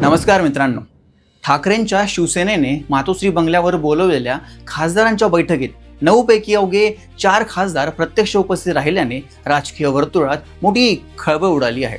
नमस्कार मित्रांनो, ठाकरेंच्या शिवसेनेने मातोश्री बंगल्यावर बोलवलेल्या खासदारांच्या बैठकीत 9 पैकी अवघे 4 खासदार प्रत्यक्ष उपस्थित राहिल्याने राजकीय वर्तुळात मोठी खळबळ उडाली आहे।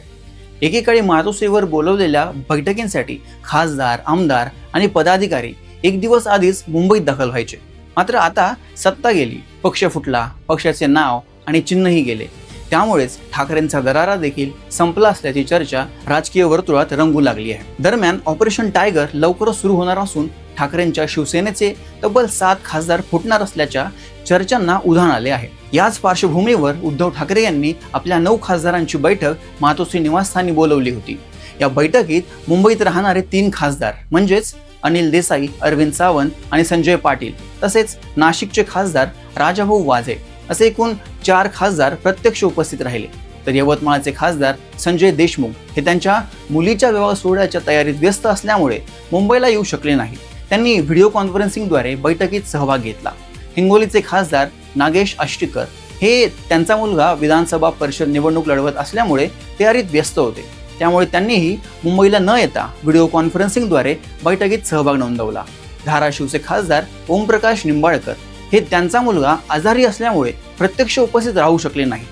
एकेकाळी मातोश्रीवर बोलवलेल्या बैठकींसाठी खासदार, आमदार आणि पदाधिकारी एक दिवस आधीच मुंबईत दाखल व्हायचे। मात्र आता सत्ता गेली, पक्ष फुटला, पक्षाचे नाव आणि चिन्हही गेले, त्यामुळेच ठाकरेंचा दरारा देखील संपला असल्याची चर्चा राजकीय वर्तुळात रंगू लागली आहे। दरम्यान ऑपरेशन टायगर लवकरच सुरू होणार असून ठाकरेंच्या शिवसेनेचे तब्बल 7 खासदार फुटणार असल्याच्या चर्चांना उधाण आले आहे। याच पार्श्वभूमीवर उद्धव ठाकरे यांनी आपल्या 9 खासदारांची बैठक मातोश्री निवासस्थानी बोलवली होती। या बैठकीत मुंबईत राहणारे 3 खासदार म्हणजेच अनिल देसाई, अरविंद सावंत आणि संजय पाटील तसेच नाशिकचे खासदार राजाभाऊ वाजे असे एकूण 4 खासदार प्रत्यक्ष उपस्थित राहिले। तर यवतमाळचे खासदार संजय देशमुख हे त्यांच्या मुलीच्या विवाह सोहळ्याच्या तयारीत व्यस्त असल्यामुळे मुंबईला येऊ शकले नाही। त्यांनी व्हिडिओ कॉन्फरन्सिंगद्वारे बैठकीत सहभाग घेतला। हिंगोलीचे खासदार नागेश आष्टीकर हे त्यांचा मुलगा विधानसभा परिषद निवडणूक लढवत असल्यामुळे तयारीत व्यस्त होते, त्यामुळे त्यांनीही मुंबईला न येता व्हिडिओ कॉन्फरन्सिंगद्वारे बैठकीत सहभाग नोंदवला। धाराशिवचे खासदार ओमप्रकाश निंबाळकर हे त्यांचा मुलगा आजारी असल्यामुळे प्रत्यक्ष उपस्थित राहू शकले नाही,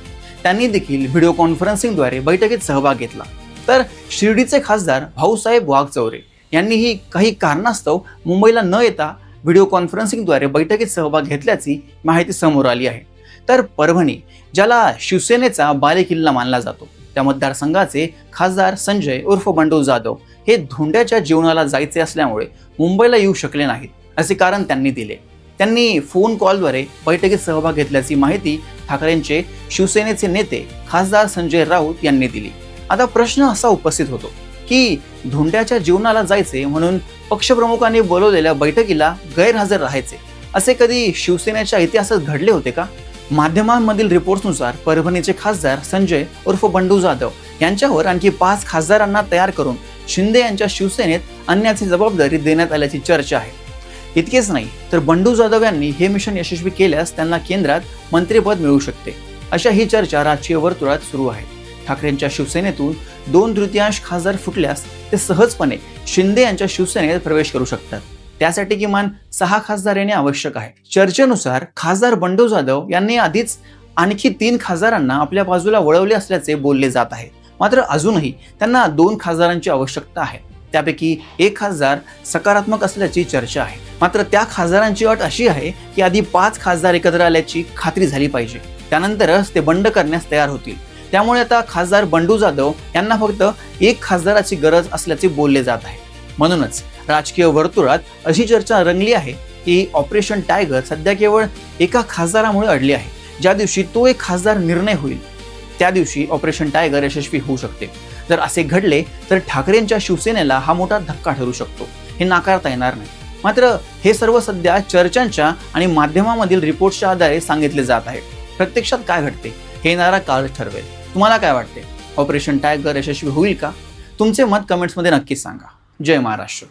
त्यांनी देखील व्हिडिओ कॉन्फरन्सिंगद्वारे बैठकीत सहभाग घेतला। तर शिर्डीचे खासदार भाऊसाहेब वाघचौरे यांनीही काही कारणास्तव मुंबईला न येता व्हिडिओ कॉन्फरन्सिंगद्वारे बैठकीत सहभाग घेतल्याची माहिती समोर आली आहे। तर परभणी, ज्याला शिवसेनेचा बालेकिल्ला मानला जातो, त्या मतदारसंघाचे खासदार संजय उर्फ बंडू जाधव हे धोंड्याच्या जेवणाला जायचे असल्यामुळे मुंबईला येऊ शकले नाहीत असे कारण त्यांनी दिले। त्यांनी फोन कॉलद्वारे बैठकीत सहभाग घेतल्याची माहिती ठाकरेंचे शिवसेनेचे नेते खासदार संजय राऊत यांनी दिली। आता प्रश्न असा उपस्थित होतो की धोंड्याच्या जीवनाला जायचे म्हणून पक्षप्रमुखांनी बोलवलेल्या बैठकीला गैरहजर राहायचे असे कधी शिवसेनेच्या इतिहासात घडले होते का? माध्यमांमधील रिपोर्ट्सनुसार परभणीचे खासदार संजय उर्फ बंडू जाधव यांच्यावर आणखी 5 खासदारांना तयार करून शिंदे यांच्या शिवसेनेत आणण्याची जबाबदारी देण्यात आल्याची चर्चा आहे। इतकेच नाही तर बंडू जाधव यांनी हे मिशन यशस्वी केल्यास त्यांना केंद्रात मंत्रिपद मिळू शकते, अशा ही चर्चा राजकीय वर्तुळात सुरू आहे। ठाकरेंच्या शिवसेनेतून 2/3 खासदार फुटल्यास ते सहजपणे शिंदे यांच्या शिवसेनेत प्रवेश करू शकतात। त्यासाठी किमान 6 खासदार येणे आवश्यक आहे। चर्चेनुसार खासदार बंडू जाधव यांनी आधीच आणखी 3 खासदारांना आपल्या बाजूला वळवले असल्याचे बोलले जात आहे। मात्र अजूनही त्यांना 2 खासदारांची आवश्यकता आहे, त्यापैकी 1 खासदार सकारात्मक असल्याची चर्चा आहे। मात्र त्या खासदारांची अट अशी आहे की आधी 5 खासदार एकत्र आल्याची खात्री झाली पाहिजे, त्यानंतरच ते बंड करण्यास तयार होतील। त्यामुळे आता खासदार बंडू जाधव यांना फक्त 1 खासदाराची गरज असल्याचे बोलले जात आहे। म्हणूनच राजकीय वर्तुळात अशी चर्चा रंगली आहे की ऑपरेशन टायगर सध्या केवळ एका खासदारामुळे अडली आहे। ज्या दिवशी तो 1 खासदार निर्णय होईल त्या दिवशी ऑपरेशन टायगर यशस्वी होऊ शकते। जर असे घडले तर ठाकरेंच्या शिवसेनेला हा मोठा धक्का ठरू शकतो, हे नाकारता येणार नाही। मात्र हे सर्व सध्या चर्चांच्या आणि माध्यमांमधील रिपोर्ट्सच्या आधारे सांगितले जात आहे। प्रत्यक्षात काय घडते हे येणारा काळ ठरवेल। तुम्हाला काय वाटते, ऑपरेशन टायगर यशस्वी होईल का? तुमचे मत कमेंट्समध्ये नक्की सांगा। जय महाराष्ट्र।